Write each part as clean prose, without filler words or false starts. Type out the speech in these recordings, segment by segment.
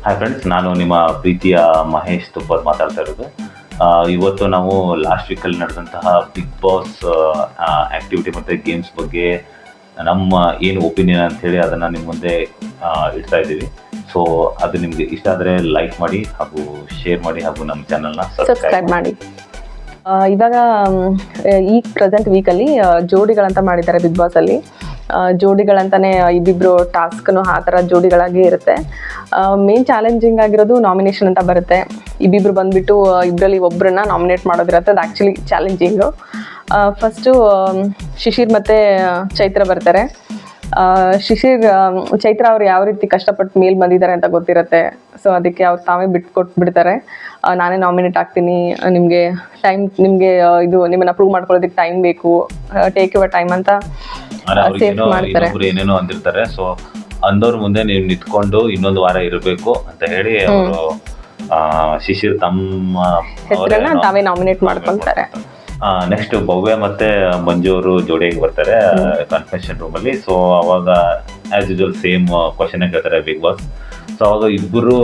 Hi friends, ನಾನು ನಿಮ್ಮ ಪ್ರೀತಿಯ ಮಹೇಶ್ ತುಪ್ಪರ್ ಮಾತಾಡ್ತಾ ಇರೋದು. ಇವತ್ತು ನಾವು ಲಾಸ್ಟ್ ವೀಕಲ್ಲಿ ನಡೆದಂತಹ ಬಿಗ್ ಬಾಸ್ ಆ್ಯಕ್ಟಿವಿಟಿ ಮತ್ತು ಗೇಮ್ಸ್ ಬಗ್ಗೆ ನಮ್ಮ ಏನು ಒಪಿನಿಯನ್ ಅಂಥೇಳಿ ಅದನ್ನು ನಿಮ್ಮ ಮುಂದೆ ಇಡ್ತಾ ಇದ್ದೀವಿ. ಸೊ ಅದು ನಿಮಗೆ ಇಷ್ಟ ಆದರೆ ಲೈಕ್ ಮಾಡಿ ಹಾಗೂ ಶೇರ್ ಮಾಡಿ ಹಾಗೂ ನಮ್ಮ ಚಾನಲ್ನ ಸಬ್ಸ್ಕ್ರೈಬ್ ಮಾಡಿ. ಇವಾಗ ಈ ಪ್ರೆಸೆಂಟ್ ವೀಕಲ್ಲಿ ಜೋಡಿಗಳಂತ ಮಾಡಿದ್ದಾರೆ ಬಿಗ್ ಬಾಸಲ್ಲಿ. ಜೋಡಿಗಳಂತಾನೆ ಇಬ್ಬಿಬ್ರು ಟಾಸ್ಕ್ನು ಆ ಥರ ಜೋಡಿಗಳಾಗಿ ಇರುತ್ತೆ. ಮೇನ್ ಚಾಲೆಂಜಿಂಗ್ ಆಗಿರೋದು ನಾಮಿನೇಷನ್ ಅಂತ ಬರುತ್ತೆ. ಇಬ್ಬಿಬ್ರು ಬಂದುಬಿಟ್ಟು ಇಬ್ಬರಲ್ಲಿ ಒಬ್ಬರನ್ನ ನಾಮಿನೇಟ್ ಮಾಡೋದಿರುತ್ತೆ. ಅದು ಆ್ಯಕ್ಚುಲಿ ಚಾಲೆಂಜಿಂಗು. ಫಸ್ಟು ಶಿಶಿರ್ ಮತ್ತು ಚೈತ್ರ ಬರ್ತಾರೆ. ಚೈತ್ರ ಅವ್ರು ಯಾವ ರೀತಿ ಕಷ್ಟಪಟ್ಟು ಮೇಲ್ ಬಂದಿದ್ದಾರೆ ಅಂತ ಗೊತ್ತಿರುತ್ತೆ. ಸೊ ಅದಕ್ಕೆ ಅವ್ರು ತಾವೇ ಬಿಟ್ಕೊಟ್ಬಿಡ್ತಾರೆ. ನಾನೇ ನಾಮಿನೇಟ್ ಆಗ್ತೀನಿ, ನಿಮಗೆ ಇದು ನಿಮ್ಮನ್ನ ಪ್ರೂವ್ ಮಾಡ್ಕೊಳ್ಳೋದಕ್ಕೆ ಟೈಮ್ ಬೇಕು, ಟೇಕ್ ಯುವರ್ ಟೈಮ್ ಅಂತ ಸೇಫ್ ಮಾಡ್ತಾರೆ. ಏನೇನೋ ಅಂದಿರ್ತಾರೆ. ಸೊ ಅಂದವ್ರ ಮುಂದೆ ನೀವು ನಿಂತ್ಕೊಂಡು ಇನ್ನೊಂದು ವಾರ ಇರಬೇಕು ಅಂತ ಹೇಳಿ ಅವರು ಶಿಶಿರ್ ತಮ್ಮ ಹೆಸರನ್ನ ತಾವೇ ನಾಮಿನೇಟ್ ಮಾಡ್ಕೊಳ್ತಾರೆ. ನೆಕ್ಸ್ಟ್ ಭವ್ಯ ಮತ್ತೆ ಮಂಜು ಅವರು ಜೋಡಿಯಾಗಿ ಬರ್ತಾರೆ ಕನ್ಫೆಷನ್ ರೂಮಲ್ಲಿ. ಸೊ ಅವಾಗ ಆಸ್ ಯೂಶುವಲ್ ಸೇಮ್ ಕ್ವಶನ್ ಕೇಳ್ತಾರೆ ಬಿಗ್ ಬಾಸ್. ಸೊ ಅವಾಗ ಇಬ್ಬರು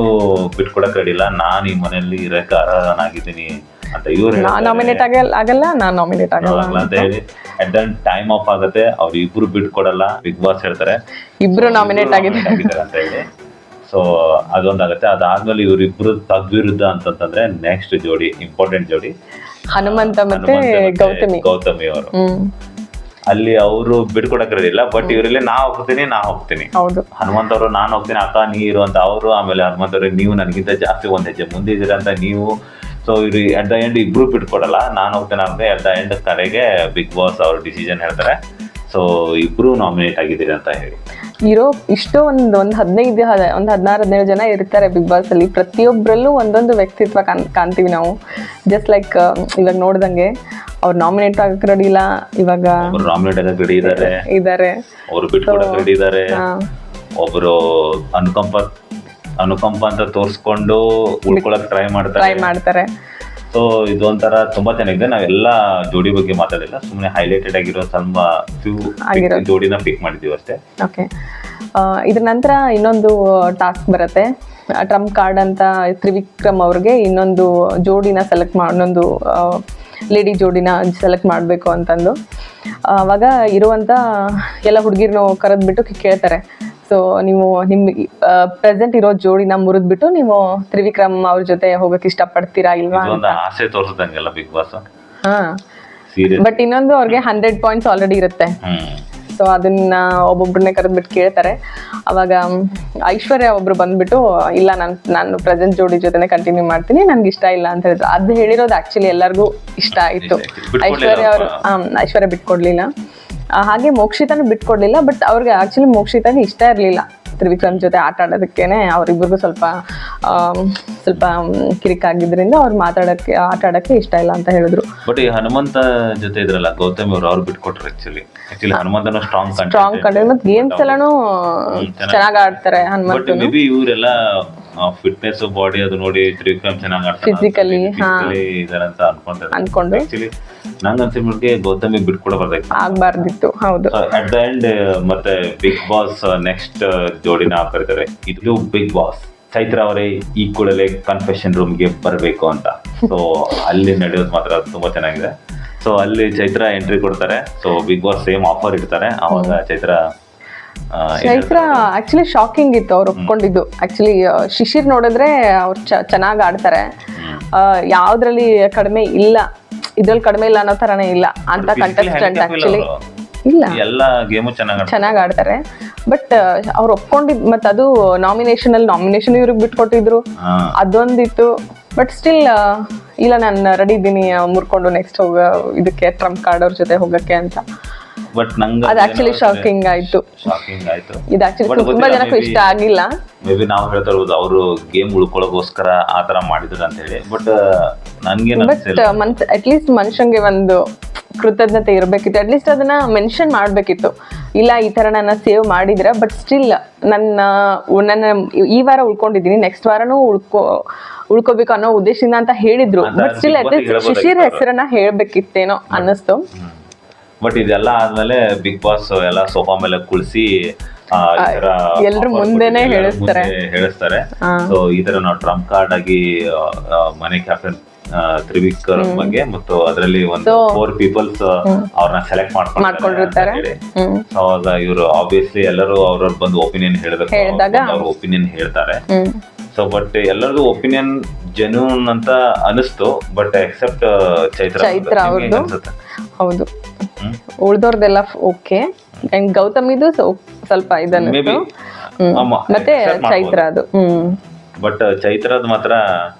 ಬಿಟ್ಕೊಡಕ್ ರೆಡಿಲ್ಲ, ನಾನು ಈ ಮನೆಯಲ್ಲಿ ಇರಕ್ಕೆ ಅರ್ಹನಾಗಿದ್ದೀನಿ ಅಂತ ಇವ್ರು ನಾಮಿನೇಟ್ ಆಗಲ್ಲ, ನಾನು ನಾಮಿನೇಟ್ ಆಗಲ್ಲ ಅಂತ ಹೇಳಿ ಅಟ್ ದ ಟೈಮ್ ಆಫ್ ಆಗುತ್ತೆ. ಅವ್ರು ಇಬ್ರು ಬಿಟ್ಕೊಡಲ್ಲ. ಬಿಗ್ ಬಾಸ್ ಹೇಳ್ತಾರೆ ಇಬ್ರು ನಾಮಿನೇಟ್ ಆಗಿದ್ದಾರೆ ಅಂತ ಹೇಳಿ. ಸೊ ಅದೊಂದಾಗುತ್ತೆ. ಅದಾದ್ಮೇಲೆ ಇವ್ರಿಬ್ರು ತದ್ವಿರುದ್ಧ ಅಂತಂದ್ರೆ ನೆಕ್ಸ್ಟ್ ಜೋಡಿ, ಇಂಪಾರ್ಟೆಂಟ್ ಜೋಡಿ ಹನುಮಂತ ಮತ್ತೆ ಗೌತಮಿ ಅವರು. ಅಲ್ಲಿ ಅವರು ಬಿಡ್ಕೊಡಕ್ ರೆಡಿಲ್ಲ. ಬಟ್ ಇವರಲ್ಲಿ ನಾ ಹೋಗ್ತೀನಿ. ಹನುಮಂತ ಅವರು ನಾನು ಹೋಗ್ತೀನಿ, ಅಕ್ಕ ನೀ ಇರು ಅಂತ ಅವರು. ಆಮೇಲೆ ಹನುಮಂತ ಅವ್ರಿಗೆ ನೀವು ನನಗಿಂತ ಜಾಸ್ತಿ ಒಂದ್ ಹೆಜ್ಜೆ ಮುಂದೆ ಇದ್ದೀರ ಅಂತ ನೀವು. ಸೊ ಇವ್ರು ಅಟ್ ದ ಎಂಡ್ ಇಬ್ರು ಬಿಟ್ಕೊಡಲ್ಲ, ನಾನು ಹೋಗ್ತೇನೆ ಅಂದ್ರೆ ಅಟ್ ದ ಎಂಡ್ ಕರೆಗೆ ಬಿಗ್ ಬಾಸ್ ಅವ್ರ ಡಿಸಿಷನ್ ಹೇಳ್ತಾರೆ. ಸೊ ಇಬ್ರು ನಾಮಿನೇಟ್ ಆಗಿದ್ದೀರಿ ಅಂತ ಹೇಳಿ ಇರೋ ಇಷ್ಟೋ ಒಂದು 16 ಜನ ಇರ್ತಾರೆ ಬಿಗ್ ಬಾಸ್ ಅಲ್ಲಿ. ಪ್ರತಿಯೊಬ್ಬರಲ್ಲೂ ಒಂದೊಂದು ವ್ಯಕ್ತಿತ್ವ ಕಾಣ್ತೀವಿ ನಾವು. ಜಸ್ಟ್ ಲೈಕ್ ಇವಾಗ ನೋಡ್ದಂಗೆ ಅವ್ರು ನಾಮಿನೇಟ್ ಆಗಕ್ಕೆ ರೆಡಿ ಇಲ್ಲ, ಇವಾಗ ನಾಮಿನೇಟ್ ಆಗಕ್ಕೆ ರೆಡಿ ಇದ್ದಾರೆ, ಅವ್ರು ಬಿಟ್ಕೊಡಕ್ ರೆಡಿ ಇದ್ದಾರೆ. ಒಬ್ರು ಅನುಕಂಪ ಅಂತ ತೋರ್ಸ್ಕೊಂಡು ಉಳ್ಕೊಳಕ್ ಟ್ರೈ ಮಾಡ್ತಾರೆ. ಸೊ ಇದೊಂಥರ ತುಂಬಾ ಚೆನ್ನಾಗಿದೆ. ನಾವೆಲ್ಲ ಜೋಡಿ ಬಗ್ಗೆ ಮಾತಾಡಿಲ್ಲ, ಸುಮ್ಮನೆ ಹೈಲೈಟೆಡ್ ಆಗಿರೋ ಸ್ವಲ್ಪ ಜೋಡಿನ ಪಿಕ್ ಮಾಡಿದೀವಿ ಅಷ್ಟೇ. ಓಕೆ, ಇದ್ರ ನಂತರ ಇನ್ನೊಂದು ಟಾಸ್ಕ್ ಬರುತ್ತೆ. ಟ್ರಂಪ್ ಕಾರ್ಡ್ ಅಂತ ತ್ರಿವಿಕ್ರಮ್ ಅವ್ರಿಗೆ ಇನ್ನೊಂದು ಜೋಡಿನ ಇನ್ನೊಂದು ಲೇಡಿ ಜೋಡಿನ ಸೆಲೆಕ್ಟ್ ಮಾಡಬೇಕು ಅಂತಂದು. ಅವಾಗ ಇರುವಂಥ ಎಲ್ಲ ಹುಡುಗಿರ್ನು ಕರೆದ್ಬಿಟ್ಟು ಕೇಳ್ತಾರೆ. ಸೊ ನೀವು ನಿಮ್ಮ ಪ್ರೆಸೆಂಟ್ ಇರೋ ಜೋಡಿನ ಮುರಿದ್ಬಿಟ್ಟು ನೀವು ತ್ರಿವಿಕ್ರಮ್ ಅವ್ರ ಜೊತೆ ಹೋಗಕ್ಕೆ ಇಷ್ಟಪಡ್ತೀರಾ ಇಲ್ವಾ ಅಂತ ಆಸೆ ತೋರಿಸ್ದಂಗೆಲ್ಲ ಬಿಗ್ ಬಾಸ್. ಬಟ್ ಇನ್ನೊಂದು ಅವ್ರಿಗೆ 100 ಪಾಯಿಂಟ್ಸ್ ಆಲ್ರೆಡಿ ಇರುತ್ತೆ. ಸೊ ಅದನ್ನ ಒಬ್ಬೊಬ್ರನ್ನೇ ಕರೆದ್ಬಿಟ್ಟು ಕೇಳ್ತಾರೆ. ಅವಾಗ ಐಶ್ವರ್ಯ ಒಬ್ರು ಬಂದ್ಬಿಟ್ಟು ಇಲ್ಲ, ನಾನು ಪ್ರೆಸೆಂಟ್ ಜೋಡಿ ಜೊತೆನೆ ಕಂಟಿನ್ಯೂ ಮಾಡ್ತೀನಿ, ನನ್ಗೆ ಇಷ್ಟ ಇಲ್ಲ ಅಂತ ಹೇಳಿದ್ರು. ಅದು ಹೇಳಿರೋದು ಆಕ್ಚುಲಿ ಎಲ್ಲರಿಗೂ ಇಷ್ಟ ಆಯ್ತು. ಐಶ್ವರ್ಯ ಬಿಟ್ಕೊಡ್ಲಿಲ್ಲ, ಹಾಗೆ ಮೋಕ್ಷಿತಾನು ಬಿಟ್ಕೊಡ್ಲಿಲ್ಲ. ಬಟ್ ಅವ್ರಿಗೆ ಆಕ್ಚುಲಿ ಮೋಕ್ಷಿತಾಗೆ ಇಷ್ಟ ಇರಲಿಲ್ಲ ತ್ರಿವಿಕ್ರಮ್ ಜೊತೆ ಆಟ ಆಡೋದಕ್ಕೇನೆ. ಅವ್ರಿಬ್ರಿಗೂ ಸ್ವಲ್ಪ ಕಿರಿಕಾಗಿದ್ರಿಂದ ಅವ್ರು ಆಟ ಆಡಕ್ಕೆ ಇಷ್ಟ ಇಲ್ಲ ಅಂತ ಹೇಳಿದ್ರು. ಬಟ್ ಈ ಹನುಮಂತ ಜೊತೆ ಇದ್ರಲ್ಲ ಗೌತಮಿ ಅವ್ರು ಬಿಟ್ಕೊಟ್ರು. ಆಕ್ಚುಲಿ ಹನುಮಂತನ ಸ್ಟ್ರಾಂಗ್ ಕಂಟೆಂಟ್ ಮತ್ತೆ ಗೇಮ್ಸ್ ಎಲ್ಲಾನು ಚೆನ್ನಾಗಿ ಆಡ್ತಾರೆ ಹನುಮಂತ. ಮೇ ಬಿ ಇವರೆಲ್ಲ ಫಿಟ್ನೆಸ್ ಬಾಡಿ ಅದು ನೋಡಿ ತ್ರಿವಿಕ್ರಮ್ ಚೆನ್ನಾಗಿ ಆಡ್ತಾರೆ, ಫಿಸಿಕಲಿ ಇದಾರೆ ಅಂತ ಅನ್ಕೊಂಡು. ಆಕ್ಚುಲಿ ನಂಗೆ ಅನ್ಸಿಬಿಟ್ಗೆ ಗೌತಮಿ ಆಗ್ಬಾರ್ದಿತ್ತು. ಹೌದು, ಅಟ್ ದ ಎಂಡ್ ಮತ್ತೆ ಬಿಗ್ ಬಾಸ್ ನೆಕ್ಸ್ಟ್ ಜೋಡಿನ ಕರೀತಾರೆ. ಇದು ಬಿಗ್ ಬಾಸ್ ಚೈತ್ರ ಅವರೇ ಈ ಕೂಡಲೇ ಕನ್ಫೆಷನ್ ರೂಮ್ಗೆ ಬರಬೇಕು ಅಂತ. ಸೊ ಅಲ್ಲಿ ನಡೆಯೋದು ಮಾತ್ರ ತುಂಬಾ ಚೆನ್ನಾಗಿದೆ. ಸೊ ಅಲ್ಲಿ ಚೈತ್ರ ಎಂಟ್ರಿ ಕೊಡ್ತಾರೆ. So Bigg Boss same offer ಇಡ್ತಾರೆ. ಅವಾಗ ಚೈತ್ರ ಆಕ್ಚುಲಿ ಶಾಕಿಂಗ್ ಇತ್ತು ಅವ್ರು ಒಪ್ಕೊಂಡಿದ್ದು. ಆಕ್ಚುಲಿ ಶಿಶಿರ್ ನೋಡಿದ್ರೆ ಅವ್ರು ಚೆನ್ನಾಗಿ ಆಡ್ತಾರೆ, ಯಾವ್ದ್ರಲ್ಲಿ ಕಡಿಮೆ ಇಲ್ಲ, ಇದ್ರಲ್ಲಿ ಕಡಿಮೆ ಇಲ್ಲ ಅನ್ನೋ ತರನೇ ಇಲ್ಲ ಅಂತ ಕಂಟೆಸ್ಟೆಂಟ್. ಆಕ್ಚುಲಿ ಇಲ್ಲ, ಎಲ್ಲ ಗೇಮು ಚೆನ್ನಾಗಿ ಆಡ್ತಾರೆ. ಬಟ್ ಅವ್ರು ಮತ್ತೆ ಅದು ನಾಮಿನೇಷನ್ ಇವ್ರಿಗೆ ಬಿಟ್ಕೊಟ್ಟಿದ್ರು, ಅದೊಂದಿತ್ತು. ಬಟ್ ಸ್ಟಿಲ್ ಇಲ್ಲ, ನಾನು ರೆಡಿ ಇದ್ದೀನಿ ಮುರ್ಕೊಂಡು ನೆಕ್ಸ್ಟ್ ಇದಕ್ಕೆ ಟ್ರಂಪ್ ಕಾರ್ಡ್ ಅವ್ರ ಜೊತೆ ಹೋಗಕ್ಕೆ ಅಂತ. ಬಟ್ ನಂಗೆ ಅದು ಆಕ್ಚುಲಿ ಶಾಕಿಂಗ್ ಆಯ್ತು. ಇದು ಆಕ್ಚುಲಿ ತುಂಬಾ ಜನಕ್ಕೂ ಇಷ್ಟ ಆಗಿಲ್ಲ. ಮೇ ಬಿ ನಾವು ಹೇಳ್ತಾ ಇರ್ಬೋದು ಅವರು ಗೇಮ್ ಉಳ್ಕೊಳ್ಳೋಕೋಸ್ಕರ ಆ ತರ ಮಾಡಿದ್ರು ಅಂತ ಹೇಳಿ. ಬಟ್ ನನ್ಗೆ ಅಟ್ಲೀಸ್ಟ್ ಮನುಷ್ಯಂಗೆ ಒಂದು ಕೃತಜ್ಞತೆ ಇರಬೇಕಿತ್ತು. ಅಟ್ಲೀಸ್ಟ್ ಅದನ್ನ ಮೆನ್ಷನ್ ಮಾಡ್ಬೇಕಿತ್ತು. ಇಲ್ಲ, ಈ ತರ ನನ್ನ ಸೇವ್ ಮಾಡಿದ್ರೆ, ಬಟ್ ಸ್ಟಿಲ್ ನನ್ನ ಈ ವಾರ ಉಳ್ಕೊಂಡಿದ್ದೀನಿ, ನೆಕ್ಸ್ಟ್ ವಾರನೂ ಉಳ್ಕೋಬೇಕು ಅನ್ನೋ ಉದ್ದೇಶದಿಂದ ಅಂತ ಹೇಳಿದ್ರು. ಬಟ್ ಸ್ಟಿಲ್ ಅಟ್ಲೀಸ್ಟ್ ಶಿಶಿರ್ ಹೆಸರನ್ನ ಹೇಳ್ಬೇಕಿತ್ತೇನೋ ಅನ್ನಿಸ್ತು. ಬಟ್ ಇದೆಲ್ಲ ಆದ್ಮೇಲೆ ಬಿಗ್ ಬಾಸ್ ಎಲ್ಲ ಸೋಫಾ ಮೇಲೆ ಕುಳಿಸಿ ಈ ತರ ಎಲ್ರು offer ಮುಂದೆನೆ ಕೊಟ್ಟಿದ್ದೀವಿ, ಹೇಳಿಸ್ತಾರೆ. ಮುಂದೆ ಹೇಳಿಸ್ತಾರೆ. ಸೊ ಈ ತರ ನಾವು ಟ್ರಂಪ್ ಕಾರ್ಡ್ ಆಗಿ ಮನೆ ಕ್ಯಾಪ್ಟನ್ ತ್ರಿವಿಕ್ರಮ್ ಬಗ್ಗೆ ಮತ್ತು ಅದರಲ್ಲಿ ಒಂದು 4 ಪೀಪಲ್ಸ್ ಅವ್ರನ್ನ ಸೆಲೆಕ್ಟ್ ಮಾಡ್ಕೊಂಡಿರ್ತಾರೆ. ಸೊ ಅವಾಗ ಇವರು ಆಬ್ವಿಯಸ್ಲಿ ಎಲ್ಲರೂ ಅವ್ರವ್ರ ಬಂದು ಒಪಿನಿಯನ್ ಹೇಳಿದಾಗ ಅವ್ರ ಒಪಿನಿಯನ್ ಹೇಳ್ತಾರೆ. ಸೊ ಬಟ್ ಎಲ್ಲರದು ಒಪಿನಿಯನ್ ಜೆನ್ಯೂನ್ ಅಂತ ಅನಿಸ್ತು, ಬಟ್ ಎಕ್ಸೆಪ್ಟ್ ಚೈತ್ರ ಅವ್ರದ್ದು. ಹೌದು, ಉಳ್ದವ್ರದೆಲ್ಲ ಓಕೆ. ಅಂಡ್ ಗೌತಮಿದು ಸ್ವಲ್ಪ ಇದನ್ನಿತ್ತು, ಮತ್ತೆ ಚೈತ್ರ ಅದು. ಬಟ್ ಚೈತ್ರದ್ ಮಾತ್ರ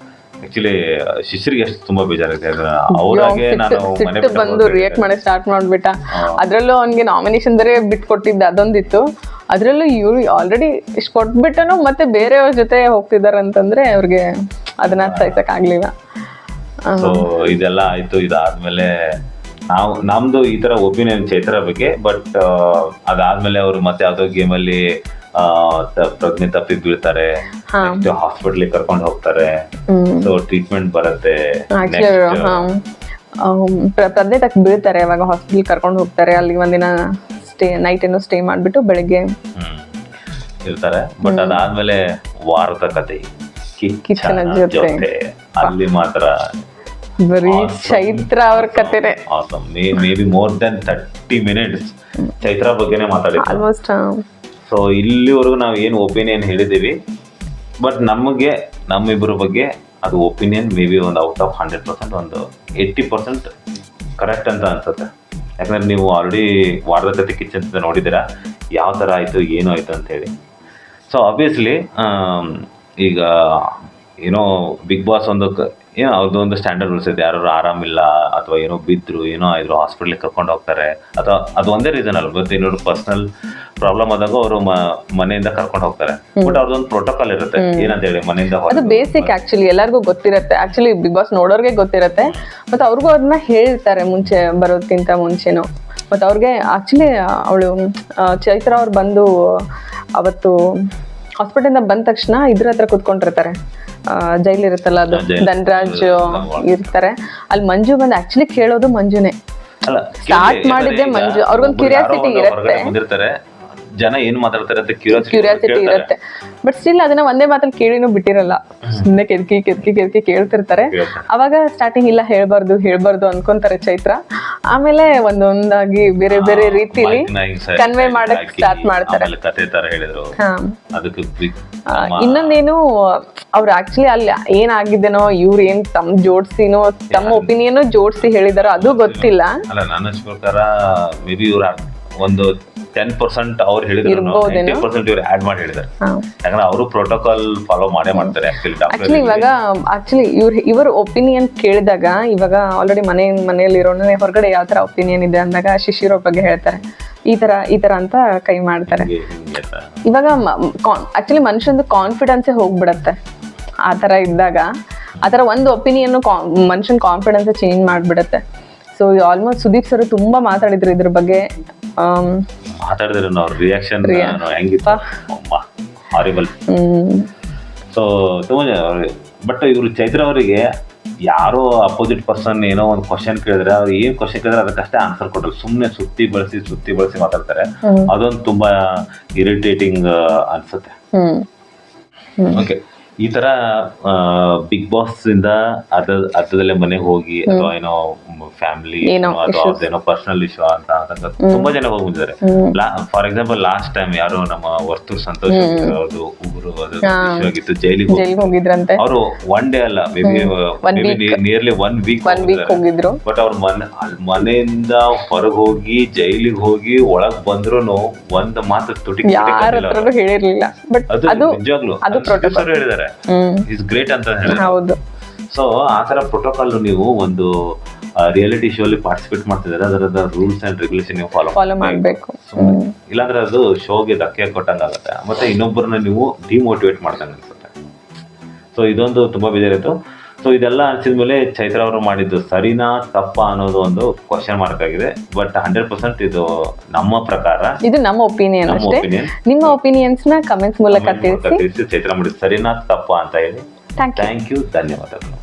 ಆಕ್ಚುಲಿ ಶಿಶಿರಿಗೆ ಎಷ್ಟು ತುಂಬಾ ಬೇಜಾರಾಗಿದೆ. ಅವ್ರಾಗೆ ನಾನು ಸಿಟ್ಟು ಬಂದು ರಿಯಾಕ್ಟ್ ಮಾಡಕ್ ಸ್ಟಾರ್ಟ್ ಮಾಡ್ಬಿಟ್ಟ. ಅದ್ರಲ್ಲೂ ಅವ್ನಿಗೆ ನಾಮಿನೇಷನ್ ಬೇರೆ ಬಿಟ್ಕೊಟ್ಟಿದ್ದೆ, ಅದೊಂದಿತ್ತು. ಅದ್ರಲ್ಲೂ ಇವ್ರು ಆಲ್ರೆಡಿ ಇಷ್ಟು ಕೊಟ್ಬಿಟ್ಟನು ಮತ್ತೆ ಬೇರೆಯವ್ರ ಜೊತೆ ಹೋಗ್ತಿದಾರೆ ಅಂತಂದ್ರೆ ಅವ್ರಿಗೆ ಅದನ್ನ ಸಹಿಸಕ್ ಆಗ್ಲಿಲ್ಲ. ಸೊ ಇದೆಲ್ಲ ಆಯ್ತು. ಇದಾದ್ಮೇಲೆ ನಮ್ದು ಈ ತರ ಒಪಿನಿಯನ್ ಚೈತ್ರ ಬಗ್ಗೆ. ಬಟ್ ಅದಾದ್ಮೇಲೆ ಅವ್ರು ಮತ್ತೆ ಯಾವ್ದೋ ಗೇಮಲ್ಲಿ ಪ್ರಜ್ಞೆ ತಪ್ಪಿ ಬೀಳ್ತಾರೆ, ಹಾಸ್ಪಿಟಲ್ ಕರ್ಕೊಂಡು ಹೋಗ್ತಾರೆ. ಸೊ ಟ್ರೀಟ್ಮೆಂಟ್ ಬರುತ್ತೆ, ಪ್ರಜ್ಞೆ ತಪ್ಪಿ ಬೀಳ್ತಾರೆ. ಅವಾಗ ಹಾಸ್ಪಿಟಲ್ ಕರ್ಕೊಂಡು ಹೋಗ್ತಾರೆ. ಅಲ್ಲಿ ಒಂದಿನ ನೈಟ್ ಏನೋ ಸ್ಟೇ ಮಾಡ್ಬಿಟ್ಟು ಬೆಳಿಗ್ಗೆ ಇರ್ತಾರೆ. ಬಟ್ ಅದಾದ್ಮೇಲೆ ವಾರದ ಕತೆ ಕಿಚ್ಚನ ಜೊತೆ ಅಲ್ಲಿ ಮಾತ್ರ ಬರೀ ಚೈತ್ರ ಅವ್ರ ಕತೆನೆ. May be more than 30 minutes Chaitra ಬಗ್ಗೆನೇ ಮಾತಾಡಿದ್ವಿ ಆಲ್ಮೋಸ್ಟ್. ಸೊ ಇಲ್ಲಿವರೆಗೂ ನಾವು ಏನು ಒಪಿನಿಯನ್ ಹೇಳಿದ್ದೀವಿ, ಬಟ್ ನಮಗೆ ನಮ್ಮಿಬ್ಬರ ಬಗ್ಗೆ ಅದು ಒಪಿನಿಯನ್ ಮೇ ಬಿ ಒಂದು ಔಟ್ ಆಫ್ 100% ಒಂದು 80% ಕರೆಕ್ಟ್ ಅಂತ ಅನ್ಸುತ್ತೆ. ಯಾಕಂದ್ರೆ ನೀವು ಆಲ್ರೆಡಿ ವಾರದ ಕತೆ ಕಿಚನ್ ಅಂತ ನೋಡಿದ್ದೀರಾ, ಯಾವ ಥರ ಆಯಿತು ಏನು ಆಯಿತು ಅಂತೇಳಿ. ಸೊ ಆಬ್ವಿಯಸ್ಲಿ ಈಗ ಏನೋ ಬಿಗ್ ಬಾಸ್ ಏನೋ ಅವ್ರದ್ದು ಒಂದು ಸ್ಟ್ಯಾಂಡರ್ಡ್ ರೂಲ್ಸ್ ಇದೆ. ಯಾರು ಆರಾಮಿಲ್ಲ ಅಥವಾ ಏನೋ ಬಿದ್ದರು ಏನೋ ಆಯಿದ್ರು ಹಾಸ್ಪಿಟ್ಲಿಗೆ ಕರ್ಕೊಂಡು ಹೋಗ್ತಾರೆ, ಅಥವಾ ಅದು ಒಂದೇ ರೀಸನ್ ಅಲ್ಲ. ಮತ್ತೆ ಇನ್ನೊಂದು ಪರ್ಸನಲ್ ಪ್ರಾಬ್ಲಮ್ ಆದಾಗ ಅವರು ಮನೆಯಿಂದ ಕರ್ಕೊಂಡು ಹೋಗ್ತಾರೆ. ಬಟ್ ಅವ್ರದ್ದೊಂದು ಪ್ರೋಟೋಕಾಲ್ ಇರುತ್ತೆ, ಏನಂತ ಹೇಳಿ ಮನೆಯಿಂದ. ಅದು ಬೇಸಿಕ್ ಆಕ್ಚುಲಿ ಎಲ್ಲರಿಗೂ ಗೊತ್ತಿರುತ್ತೆ. ಆಕ್ಚುಲಿ ಬಿಗ್ ಬಾಸ್ ನೋಡೋರ್ಗೆ ಗೊತ್ತಿರುತ್ತೆ, ಮತ್ತೆ ಅವ್ರಿಗೂ ಅದನ್ನ ಹೇಳ್ತಾರೆ ಮುಂಚೆ ಬರೋದಕ್ಕಿಂತ ಮುಂಚೆನು. ಮತ್ತು ಅವ್ರಿಗೆ ಆಕ್ಚುಲಿ ಅವಳು ಚೈತ್ರ ಅವ್ರು ಬಂದು ಅವತ್ತು ಹಾಸ್ಪಿಟಲಿಂದ ಬಂದ ತಕ್ಷಣ ಇದ್ರ ಹತ್ರ ಕುತ್ಕೊಂಡಿರ್ತಾರೆ. ಜೈಲ್ ಇರುತ್ತಲ್ಲ, ಅದು ಧನ್ರಾಜ್ ಇರ್ತಾರೆ ಅಲ್ಲಿ. ಮಂಜು ಬಂದು ಆಕ್ಚುಲಿ ಕೇಳೋದು ಮಂಜುನೇ, ಸ್ಟಾರ್ಟ್ ಮಾಡಿದ್ದೆ ಮಂಜು. ಅವ್ರಿಗೊಂದು ಕ್ಯೂರಿಯಾಸಿಟಿ ಇರುತ್ತೆ, ಜನ ಏನ್ ಮಾತಾಡ್ತಾರೆ ಅಂತ ಕ್ಯೂರಿಯಾಸಿಟಿ ಇರುತ್ತೆ. ಬಟ್ ಸ್ಟಿಲ್ ಅದನ್ನ ಒಂದೇ ಮಾತಲ್ಲಿ ಕೇಳಿನೂ ಬಿಟ್ಟಿರಲ್ಲ, ಸುಮ್ಮನೆ ಕೆದಕಿ ಕೇಳ್ತಿರ್ತಾರೆ. ಅವಾಗ ಸ್ಟಾರ್ಟಿಂಗ್ ಇಲ್ಲ ಹೇಳ್ಬಾರ್ದು ಅನ್ಕೊಂತಾರೆ ಚೈತ್ರ. ಆಮೇಲೆ ಒಂದೊಂದಾಗಿ ಬೇರೆ ಬೇರೆ ರೀತಿಲಿ ಕನ್ವೆ ಮಾಡಕ್ ಸ್ಟಾರ್ಟ್ ಮಾಡ್ತಾರೆ. ಇನ್ನೊಂದೇನು, ಅವ್ರು ಆಕ್ಚುಲಿ ಅಲ್ಲಿ ಏನಾಗಿದ್ದೇನೋ, ಇವ್ರು ಏನ್ ಜೋಡ್ಸಿನೋ ತಮ್ಮ ಒಪಿನಿಯನ್ ಜೋಡಿಸಿ ಹೇಳಿದಾರೋ ಅದು ಗೊತ್ತಿಲ್ಲ. ಅಲ್ಲ, ನನ್ನ ಪ್ರಕಾರ ಮೇ ಬಿ ಇವ್ರ ಒಂದು 10% ಅವ್ರು ಹೇಳಿದ್ರು, 90% ಇವ್ರು ಆಡ್ ಮಾಡಿ ಹೇಳಿದ್ದಾರೆ. ಯಾಕಂದ್ರೆ ಅವರು ಪ್ರೋಟೋಕಾಲ್ ಫಾಲೋ ಮಾಡೇ ಮಾಡ್ತಾರೆ. ಆಕ್ಚುಲಿ ಇವಾಗ ಇವ್ರ ಒಪಿನಿಯನ್ ಕೇಳಿದಾಗ, ಇವಾಗ ಆಲ್ರೆಡಿ ಮನೆಯಲ್ಲಿ ಇರೋನೇ ಹೊರಗಡೆ ಯಾವ ತರ ಒಪಿನಿಯನ್ ಇದೆ ಅಂದಾಗ ಶಿಶಿರೋ ಬಗ್ಗೆ ಹೇಳ್ತಾರೆ, ಈ ತರ ಅಂತ ಕೈ ಮಾಡ್ತಾರೆ. ಇವಾಗ ಆಕ್ಚುಲಿ ಮನುಷ್ಯಂದು ಕಾನ್ಫಿಡೆನ್ಸೇ ಹೋಗ್ಬಿಡತ್ತೆ ಆ ತರ ಇದ್ದಾಗ. ಆ ತರ ಒಂದು ಒಪಿನಿಯನ್ ಮನುಷ್ಯನ್ ಕಾನ್ಫಿಡೆನ್ಸ್ ಚೇಂಜ್ ಮಾಡ್ಬಿಡತ್ತೆ. ಸೊ ಆಲ್ಮೋಸ್ಟ್ ಸುದೀಪ್ ಸರ್ ತುಂಬಾ ಮಾತಾಡಿದ್ರು ಇದ್ರ ಬಗ್ಗೆ. ಮಾತಾಡಿದ್ರು ಅವ್ರ ರಿಯಾಕ್ಷನ್ ಹೆಂಗಿತ್ತು, ಹಾರಿಬಲ್. ಸೊ ಬಟ್ ಇವರು ಚೈತ್ರ ಅವರಿಗೆ ಯಾರೋ ಅಪೋಸಿಟ್ ಪರ್ಸನ್ ಏನೋ ಒಂದು ಕ್ವಶನ್ ಕೇಳಿದ್ರೆ, ಅವ್ರು ಏನ್ ಕ್ವಶನ್ ಕೇಳಿದ್ರೆ ಅದಕ್ಕಷ್ಟೇ ಆನ್ಸರ್ ಕೊಟ್ಟರು. ಸುಮ್ಮನೆ ಸುತ್ತಿ ಬಳಸಿ ಮಾತಾಡ್ತಾರೆ. ಅದೊಂದು ತುಂಬಾ ಇರಿಟೇಟಿಂಗ್ ಅನ್ಸುತ್ತೆ. ಓಕೆ, ಈ ತರ ಬಿಗ್ ಬಾಸ್ ಇಂದ ಅರ್ಧದಲ್ಲೇ ಮನೆಗೆ ಹೋಗಿ ಅಥವಾ ಏನೋ ಫ್ಯಾಮಿಲಿ ಅಥವಾ ಅವ್ರದ್ದೇನೋ ಪರ್ಸನಲ್ ಇಶ್ಯೂ ಅಂತ ತುಂಬಾ ಜನ ಹೋಗಿ ಬಂದಿದ್ದಾರೆ. ಫಾರ್ ಎಕ್ಸಾಂಪಲ್ ಲಾಸ್ಟ್ ಟೈಮ್ ಯಾರೋ ನಮ್ಮ ವರ್ತೂರ್ ಸಂತೋಷ್ ಅವ್ರದ್ದು ಉಗುರು ಅದು ಇಶ್ಯೂ ಆಗಿತ್ತು, ಜೈಲಿಗೆ ಹೋಗಿದ್ರಂತೆ. ಅವರು ಒನ್ ಡೇ ಅಲ್ಲ, ನಿಯರ್ಲಿ 1 week ಹೋಗಿದ್ರು. ಬಟ್ ಅವ್ರ ಮನೆಯಿಂದ ಹೊರಗೆ ಹೋಗಿ ಜೈಲಿಗೆ ಹೋಗಿ ಒಳಗ್ ಬಂದ್ರು ಒಂದ್ ಮಾತು ತುಟಿ ಹೇಳಿರ್ಲಿಲ್ಲ. ಅದು ನಿಜವಾಗ್ಲು ಹೇಳಿದ್ದಾರೆ, ಇಸ್ ಗ್ರೇಟ್ ಅಂತ ಹೇಳಿದ್ರು. ಸೊ ಆ ತರ ಪ್ರೋಟೋಕಾಲ್ ನೀವು ಒಂದು ರಿಯಾಲಿಟಿ ಶೋ ಅಲ್ಲಿ ಪಾರ್ಟಿಸಿಪೇಟ್ ಮಾಡ್ತಿದ್ದಾರೆ, ಅದರದ ರೂಲ್ಸ್ ಅಂಡ್ ರೆಗ್ಯುಲೇಷನ್ ನೀವು ಫಾಲೋ ಮಾಡಬೇಕು. ಇಲ್ಲಾಂದ್ರೆ ಅದು ಶೋಗೆ ಧಕ್ಕೆ ಕೊಟ್ಟಂಗಾಗುತ್ತೆ, ಮತ್ತೆ ಇನ್ನೊಬ್ಬರನ್ನ ನೀವು ಡಿಮೋಟಿವೇಟ್ ಮಾಡ್ದಂಗೆ ಅನ್ಸುತ್ತೆ. ಸೊ ಇದೊಂದು ತುಂಬಾ ಬೇಜಾರಿತ್ತು. ಸೊ ಇದೆಲ್ಲ ಅನ್ಸಿದ್ಮೇಲೆ ಚೈತ್ರ ಅವರು ಮಾಡಿದ್ದು ಸರಿನಾ ತಪ್ಪಾ ಅನ್ನೋದು ಒಂದು ಕ್ವಶನ್ ಮಾರ್ಕ್ ಆಗಿದೆ. ಬಟ್ 100% ಇದು ನಮ್ಮ ಪ್ರಕಾರ, ಇದು ನಮ್ಮ ಒಪಿನಿಯನ್ ಅಷ್ಟೇ. ನಿಮ್ಮ ಒಪಿನಿಯನ್ಸ್ ನ ಕಮೆಂಟ್ಸ್ ಮೂಲಕ ತಿಳಿಸಿ ಚೈತ್ರ ಮಾಡಿದ್ದು ಸರಿನಾ ತಪ್ಪಾ ಅಂತ ಹೇಳಿ. ಥ್ಯಾಂಕ್ ಯು, ಧನ್ಯವಾದಗಳು.